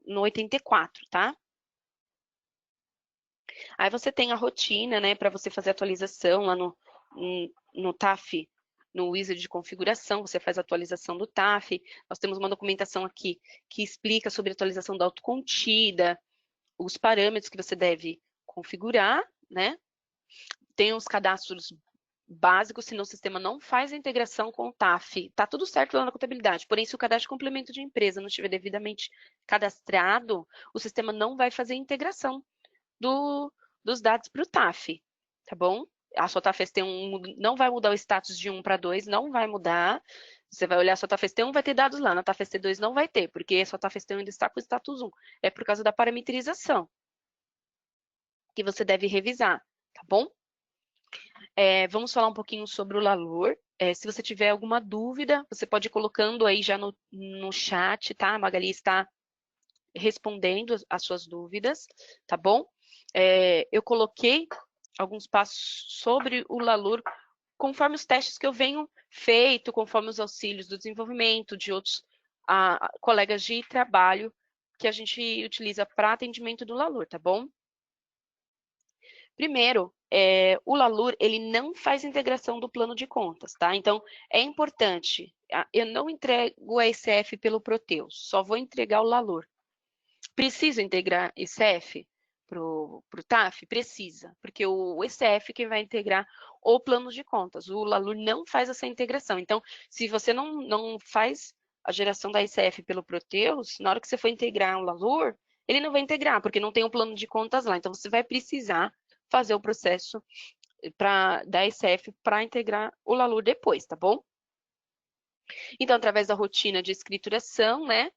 84, tá? Aí você tem a rotina, né, para você fazer atualização lá no TAF, no wizard de configuração, você faz a atualização do TAF. Nós temos uma documentação aqui que explica sobre a atualização da autocontida, os parâmetros que você deve configurar, né? Tem os cadastros básicos, senão o sistema não faz a integração com o TAF. Tá tudo certo lá na contabilidade, porém, se o cadastro de complemento de empresa não estiver devidamente cadastrado, o sistema não vai fazer a integração dos dados para o TAF, tá bom? A sua TAF ST1 não vai mudar o status de 1 para 2, não vai mudar. Você vai olhar a sua TAF ST1, vai ter dados lá. Na TAF ST2 não vai ter, porque a sua TAF ST1 ainda está com o status 1. É por causa da parametrização que você deve revisar, tá bom? Vamos falar um pouquinho sobre o LALUR. Se você tiver alguma dúvida, você pode ir colocando aí já no chat, tá? A Magali está respondendo as suas dúvidas, tá bom? Eu coloquei alguns passos sobre o LALUR conforme os testes que eu venho feito, conforme os auxílios do desenvolvimento de outros colegas de trabalho que a gente utiliza para atendimento do LALUR, tá bom? Primeiro, o LALUR, ele não faz integração do plano de contas, tá? Então, é importante, eu não entrego a ICF pelo Proteus, só vou entregar o LALUR. Preciso integrar ICF para o TAF? Precisa, porque o ICF que vai integrar o plano de contas. O LALUR não faz essa integração. Então, se você não faz a geração da ICF pelo Proteus, na hora que você for integrar o LALUR, ele não vai integrar, porque não tem um plano de contas lá. Então, você vai precisar fazer o processo da ICF para integrar o LALUR depois, tá bom? Então, através da rotina de escrituração, né?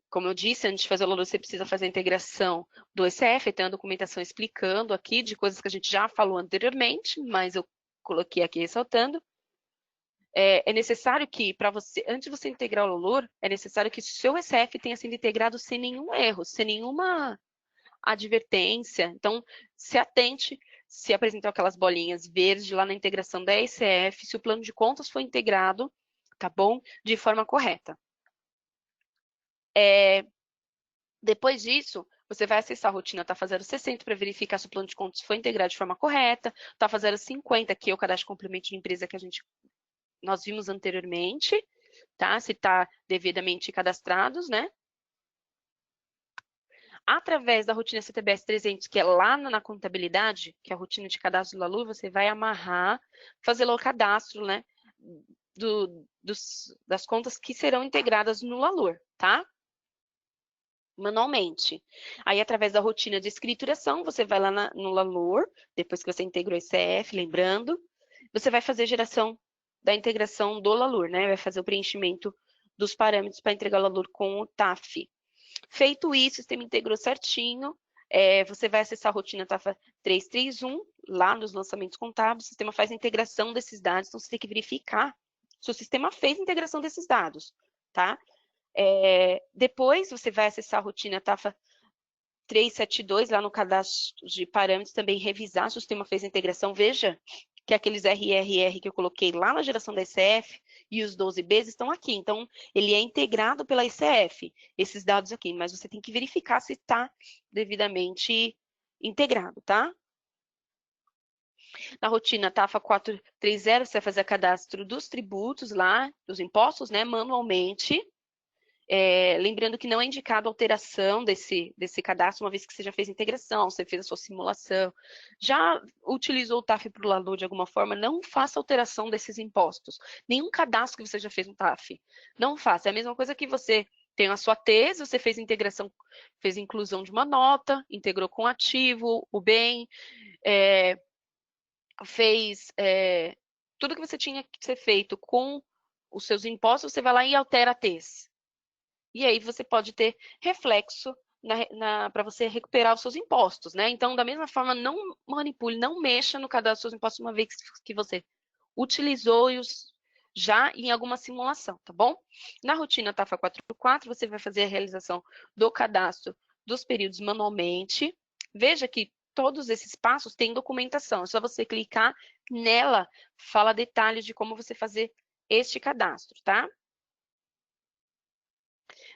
Como eu disse, antes de fazer o LALUR, você precisa fazer a integração do ICF, tem a documentação explicando aqui de coisas que a gente já falou anteriormente, mas eu coloquei aqui ressaltando. É necessário que, para você, antes de você integrar o LALUR, é necessário que o seu ICF tenha sido integrado sem nenhum erro, sem nenhuma advertência. Então, se atente se apresentou aquelas bolinhas verdes lá na integração da ICF, se o plano de contas foi integrado, tá bom? De forma correta. Depois disso, você vai acessar a rotina TAFA 060 para verificar se o plano de contas foi integrado de forma correta. TAFA 050, que é o cadastro complemento de empresa que nós vimos anteriormente, tá? Se está devidamente cadastrados, né? Através da rotina CTBS 300, que é lá na contabilidade, que é a rotina de cadastro do LALUR, você vai amarrar, fazer lá o cadastro, né? Das contas que serão integradas no LALUR, tá? Manualmente. Aí, através da rotina de escrituração, você vai lá no LALUR, depois que você integrou o ICF, lembrando, você vai fazer a geração da integração do LALUR, né? Vai fazer o preenchimento dos parâmetros para entregar o LALUR com o TAF. Feito isso, o sistema integrou certinho, você vai acessar a rotina TAFA 331, lá nos lançamentos contábeis, o sistema faz a integração desses dados, então você tem que verificar se o sistema fez a integração desses dados, tá? Depois, você vai acessar a rotina TAFA 372, lá no cadastro de parâmetros, também revisar se o sistema fez a integração. Veja que aqueles RRR que eu coloquei lá na geração da ICF e os 12Bs estão aqui. Então, ele é integrado pela ICF, esses dados aqui, mas você tem que verificar se está devidamente integrado, tá? Na rotina TAFA 430, você vai fazer cadastro dos tributos lá, dos impostos, né, manualmente. Lembrando que não é indicado alteração desse cadastro, uma vez que você já fez a integração, você fez a sua simulação, já utilizou o TAF para o LALUR de alguma forma, não faça alteração desses impostos. Nenhum cadastro que você já fez no TAF, não faça. É a mesma coisa que você tem a sua tese, você fez integração, fez inclusão de uma nota, integrou com o ativo, o bem, fez tudo que você tinha que ser feito com os seus impostos, você vai lá e altera a tese. E aí você pode ter reflexo para você recuperar os seus impostos, né? Então, da mesma forma, não manipule, não mexa no cadastro dos seus impostos uma vez que você utilizou já em alguma simulação, tá bom? Na rotina TAFA 44, você vai fazer a realização do cadastro dos períodos manualmente. Veja que todos esses passos têm documentação, é só você clicar nela, fala detalhes de como você fazer este cadastro, tá?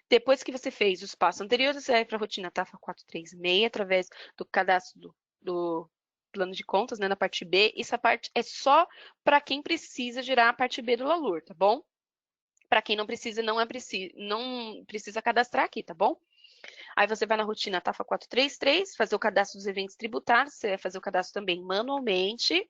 Depois que você fez os passos anteriores, você vai para a rotina TAFA 436, através do cadastro do plano de contas, né, na parte B. Essa parte é só para quem precisa gerar a parte B do LALUR, tá bom? Para quem não precisa, não precisa cadastrar aqui, tá bom? Aí você vai na rotina TAFA 433, fazer o cadastro dos eventos tributários, você vai fazer o cadastro também manualmente.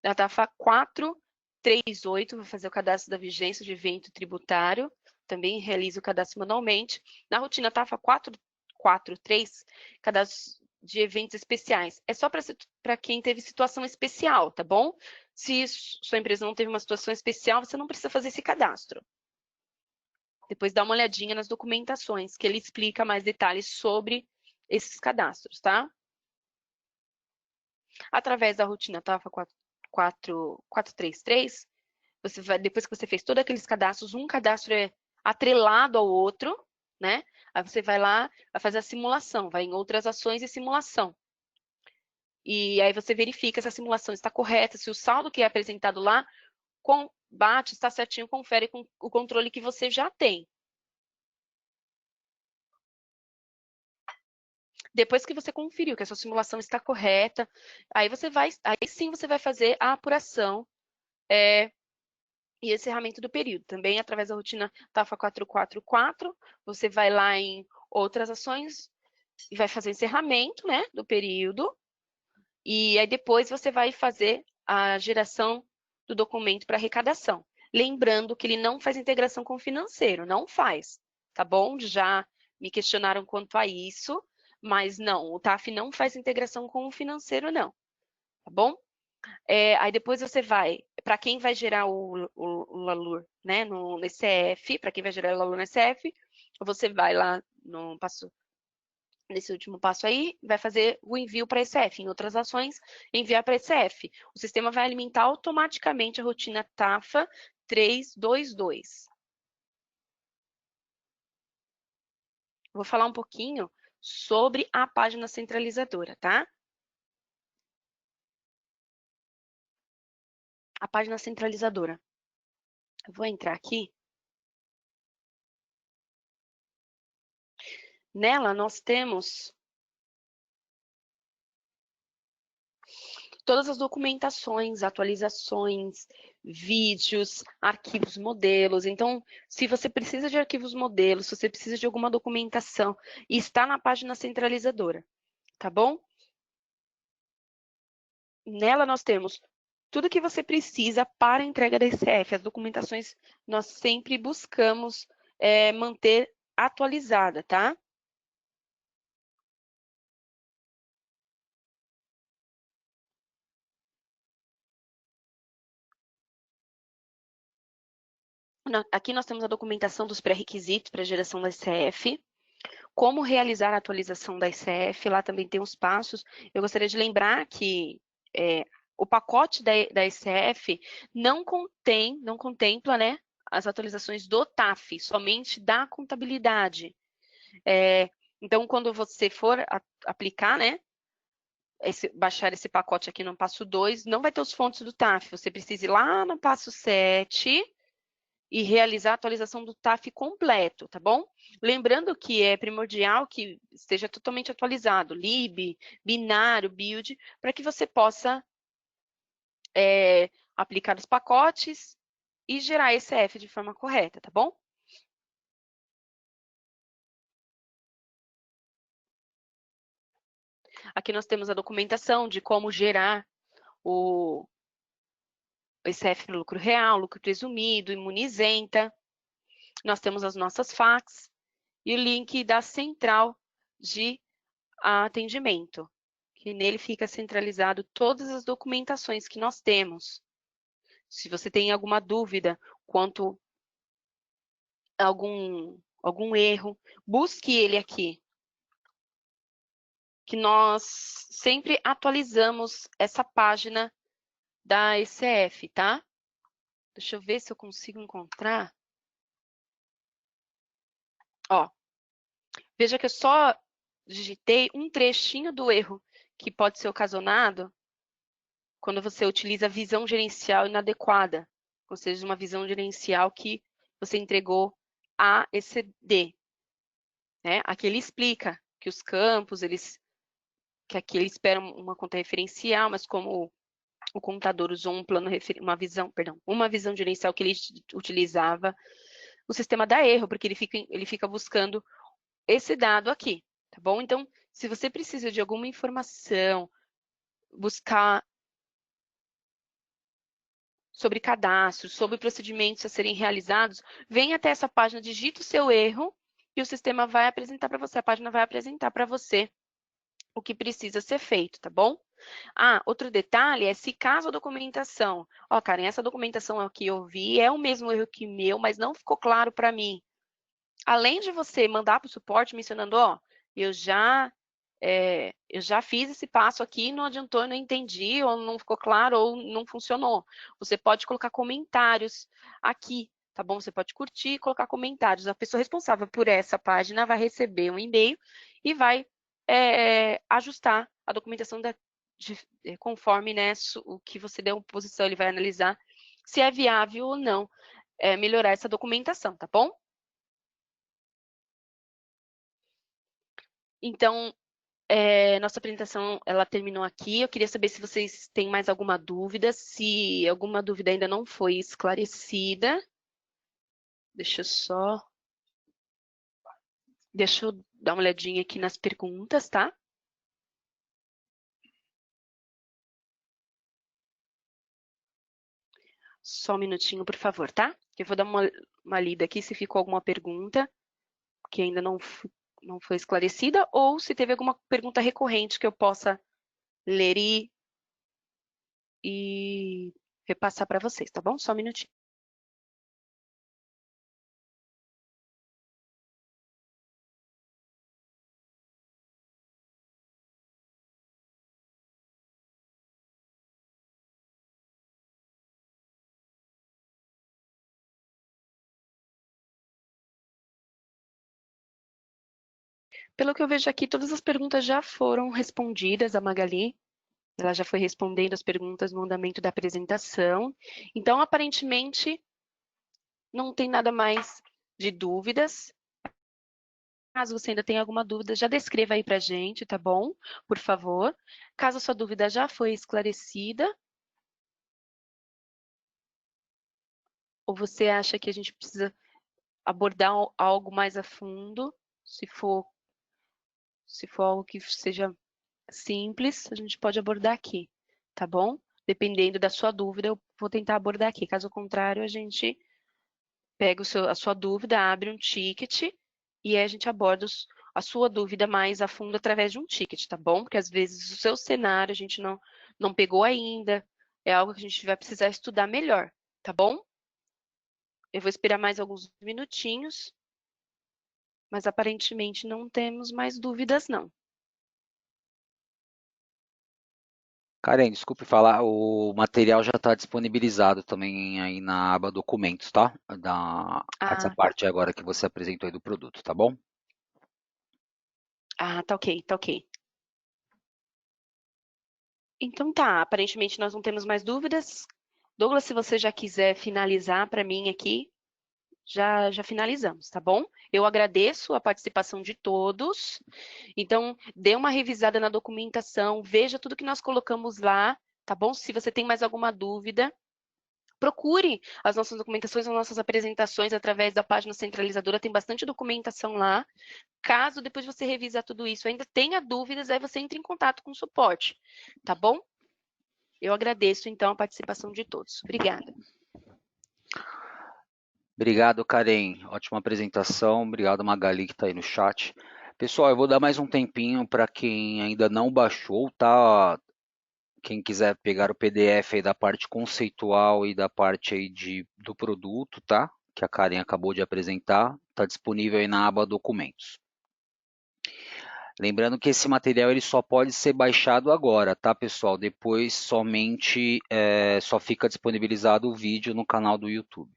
Na TAFA 438, vou fazer o cadastro da vigência de evento tributário, também realizo o cadastro manualmente. Na rotina TAFA 443, cadastro de eventos especiais. É só para quem teve situação especial, tá bom? Se sua empresa não teve uma situação especial, você não precisa fazer esse cadastro. Depois dá uma olhadinha nas documentações, que ele explica mais detalhes sobre esses cadastros, tá? Através da rotina TAFA 433, você vai, depois que você fez todos aqueles cadastros, um cadastro é atrelado ao outro, né? Aí você vai lá, vai fazer a simulação, vai em outras ações e simulação. E aí você verifica se a simulação está correta, se o saldo que é apresentado lá bate, está certinho, confere com o controle que você já tem. Depois que você conferiu que a sua simulação está correta, aí sim você vai fazer a apuração e encerramento do período. Também através da rotina TAFA 444, você vai lá em outras ações e vai fazer o encerramento, né, do período. E aí depois você vai fazer a geração do documento para arrecadação. Lembrando que ele não faz integração com o financeiro, não faz, tá bom? Já me questionaram quanto a isso, mas não, o TAF não faz integração com o financeiro, não, tá bom? Aí depois você vai, para quem vai gerar o LALUR, né, no ECF, para quem vai gerar o LALUR no ECF, você vai lá no passo, nesse último passo aí, vai fazer o envio para ECF. Em outras ações, enviar para ECF. O sistema vai alimentar automaticamente a rotina TAFA 322. Vou falar um pouquinho sobre a página centralizadora, tá? A página centralizadora. Eu vou entrar aqui. Nela, nós temos todas as documentações, atualizações, vídeos, arquivos modelos. Então, se você precisa de arquivos modelos, se você precisa de alguma documentação, está na página centralizadora, tá bom? Nela nós temos tudo que você precisa para a entrega da ECF. As documentações nós sempre buscamos manter atualizada, tá? Aqui nós temos a documentação dos pré-requisitos para a geração da ECF, como realizar a atualização da ECF, lá também tem os passos. Eu gostaria de lembrar que o pacote da ECF não contempla, né, as atualizações do TAF, somente da contabilidade. Então, quando você for aplicar, né, baixar esse pacote aqui no passo 2, não vai ter os fontes do TAF, você precisa ir lá no passo 7 e realizar a atualização do TAF completo, tá bom? Lembrando que é primordial que esteja totalmente atualizado, lib, binário, build, para que você possa aplicar os pacotes e gerar ECF de forma correta, tá bom? Aqui nós temos a documentação de como gerar o ECF no lucro real, lucro presumido, imunizenta. Nós temos as nossas facs e o link da central de atendimento, que nele fica centralizado todas as documentações que nós temos. Se você tem alguma dúvida quanto a algum erro, busque ele aqui, que nós sempre atualizamos essa página da ECF, tá? Deixa eu ver se eu consigo encontrar. Ó, veja que eu só digitei um trechinho do erro que pode ser ocasionado quando você utiliza a visão gerencial inadequada, ou seja, uma visão gerencial que você entregou a ECD. Né? Aqui ele explica que os campos, que aqui ele espera uma conta referencial, mas como o contador usou uma visão gerencial que ele utilizava, o sistema dá erro, porque ele fica buscando esse dado aqui, tá bom? Então, se você precisa de alguma informação, buscar sobre cadastro, sobre procedimentos a serem realizados, vem até essa página, digita o seu erro e o sistema vai apresentar para você, a página vai apresentar para você o que precisa ser feito, tá bom? Ah, outro detalhe é se caso a documentação, ó, Karen, essa documentação aqui eu vi, é o mesmo erro que meu, mas não ficou claro para mim. Além de você mandar para o suporte mencionando, ó, eu já fiz esse passo aqui, não adiantou, não entendi, ou não ficou claro, ou não funcionou. Você pode colocar comentários aqui, tá bom? Você pode curtir e colocar comentários. A pessoa responsável por essa página vai receber um e-mail e vai ajustar a documentação conforme, né, o que você deu posição, ele vai analisar se é viável ou não melhorar essa documentação, tá bom? Então, nossa apresentação ela terminou aqui. Eu queria saber se vocês têm mais alguma dúvida, se alguma dúvida ainda não foi esclarecida. Deixa eu dar uma olhadinha aqui nas perguntas, tá? Só um minutinho, por favor, tá? Eu vou dar uma lida aqui se ficou alguma pergunta que ainda não foi esclarecida ou se teve alguma pergunta recorrente que eu possa ler e repassar para vocês, tá bom? Só um minutinho. Pelo que eu vejo aqui, todas as perguntas já foram respondidas, a Magali. Ela já foi respondendo as perguntas no andamento da apresentação. Então, aparentemente, não tem nada mais de dúvidas. Caso você ainda tenha alguma dúvida, já descreva aí para a gente, tá bom? Por favor. Caso a sua dúvida já foi esclarecida, ou você acha que a gente precisa abordar algo mais a fundo, se for algo que seja simples, a gente pode abordar aqui, tá bom? Dependendo da sua dúvida, eu vou tentar abordar aqui. Caso contrário, a gente pega a sua dúvida, abre um ticket e aí a gente aborda a sua dúvida mais a fundo através de um ticket, tá bom? Porque às vezes o seu cenário a gente não pegou ainda, é algo que a gente vai precisar estudar melhor, tá bom? Eu vou esperar mais alguns minutinhos, mas aparentemente não temos mais dúvidas, não. Karen, desculpe falar, o material já está disponibilizado também aí na aba documentos, tá? Essa Ah, tá. parte agora que você apresentou aí do produto, tá bom? Ah, tá ok, tá ok. Então tá, aparentemente nós não temos mais dúvidas. Douglas, se você já quiser finalizar para mim aqui, já finalizamos, tá bom? Eu agradeço a participação de todos. Então, dê uma revisada na documentação, veja tudo que nós colocamos lá, tá bom? Se você tem mais alguma dúvida, procure as nossas documentações, as nossas apresentações através da página centralizadora, tem bastante documentação lá. Caso depois de você revisar tudo isso ainda tenha dúvidas, aí você entra em contato com o suporte, tá bom? Eu agradeço, então, a participação de todos. Obrigada. Obrigado, Karen. Ótima apresentação. Obrigado, Magali, que está aí no chat. Pessoal, eu vou dar mais um tempinho para quem ainda não baixou, tá? Quem quiser pegar o PDF aí da parte conceitual e da parte aí do produto, tá? Que a Karen acabou de apresentar, está disponível aí na aba documentos. Lembrando que esse material ele só pode ser baixado agora, tá, pessoal? Depois somente só fica disponibilizado o vídeo no canal do YouTube.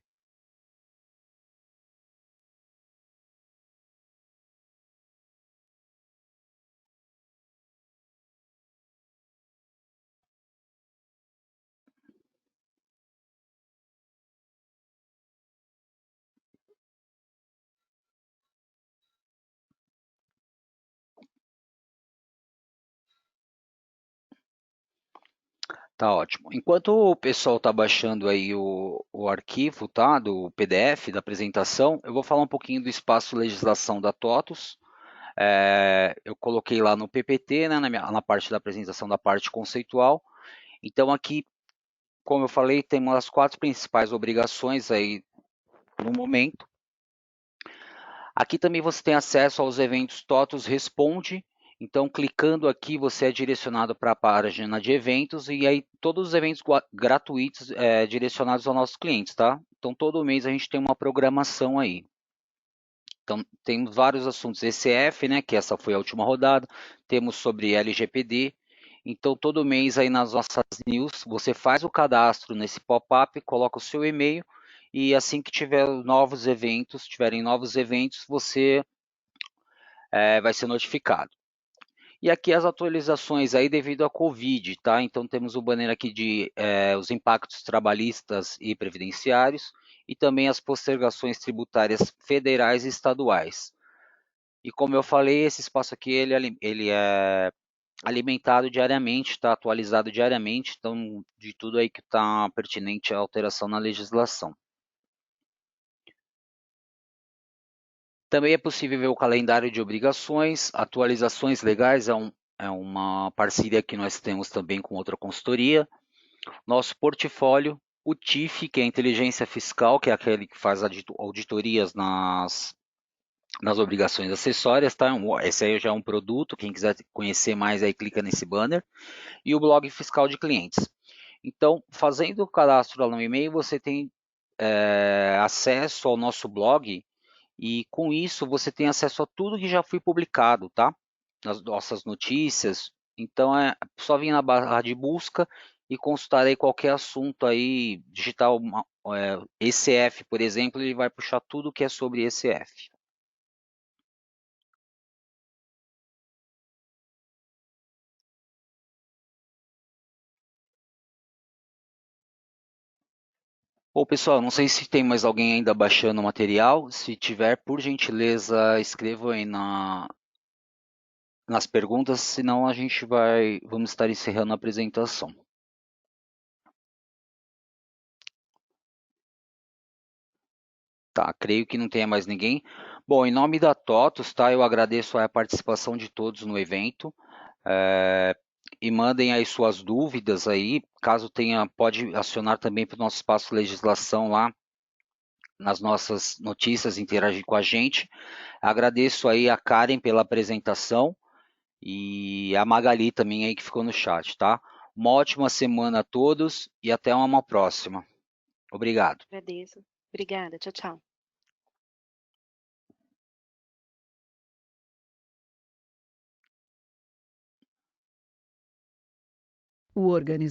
Tá ótimo. Enquanto o pessoal está baixando aí o arquivo, tá, do PDF da apresentação, eu vou falar um pouquinho do espaço legislação da TOTUS. Eu coloquei lá no PPT, né, na parte da apresentação da parte conceitual. Então aqui, como eu falei, temos as 4 principais obrigações aí no momento. Aqui também você tem acesso aos eventos TOTUS Responde. Então, clicando aqui, você é direcionado para a página de eventos e aí todos os eventos gratuitos direcionados aos nossos clientes, tá? Então, todo mês a gente tem uma programação aí. Então, temos vários assuntos. ECF, né, que essa foi a última rodada. Temos sobre LGPD. Então, todo mês aí nas nossas news, você faz o cadastro nesse pop-up, coloca o seu e-mail e assim que tiverem novos eventos, você vai ser notificado. E aqui as atualizações aí devido à Covid, tá? Então temos o banner aqui de os impactos trabalhistas e previdenciários e também as postergações tributárias federais e estaduais. E como eu falei, esse espaço aqui ele é alimentado diariamente, está atualizado diariamente, então de tudo aí que está pertinente à alteração na legislação. Também é possível ver o calendário de obrigações, atualizações legais, é uma parceria que nós temos também com outra consultoria. Nosso portfólio, O TIF, que é a inteligência fiscal, que é aquele que faz auditorias nas obrigações acessórias, tá? Esse aí já é um produto, quem quiser conhecer mais aí clica nesse banner. E o blog fiscal de clientes. Então, fazendo o cadastro lá no e-mail, você tem acesso ao nosso blog e com isso você tem acesso a tudo que já foi publicado, tá? Nas nossas notícias. Então é só vir na barra de busca e consultar aí qualquer assunto aí, digitar ECF, por exemplo, ele vai puxar tudo que é sobre ECF. Bom, pessoal, não sei se tem mais alguém ainda baixando o material. Se tiver, por gentileza, escrevam aí nas perguntas, senão vamos estar encerrando a apresentação. Tá, creio que não tenha mais ninguém. Bom, em nome da TOTUS, tá, eu agradeço a participação de todos no evento. E mandem aí suas dúvidas aí, caso tenha, pode acionar também para o nosso espaço legislação lá, nas nossas notícias, interagir com a gente. Agradeço aí a Karen pela apresentação e a Magali também aí que ficou no chat, tá? Uma ótima semana a todos e até uma próxima. Obrigado. Agradeço. Obrigada. Tchau, tchau. O organizador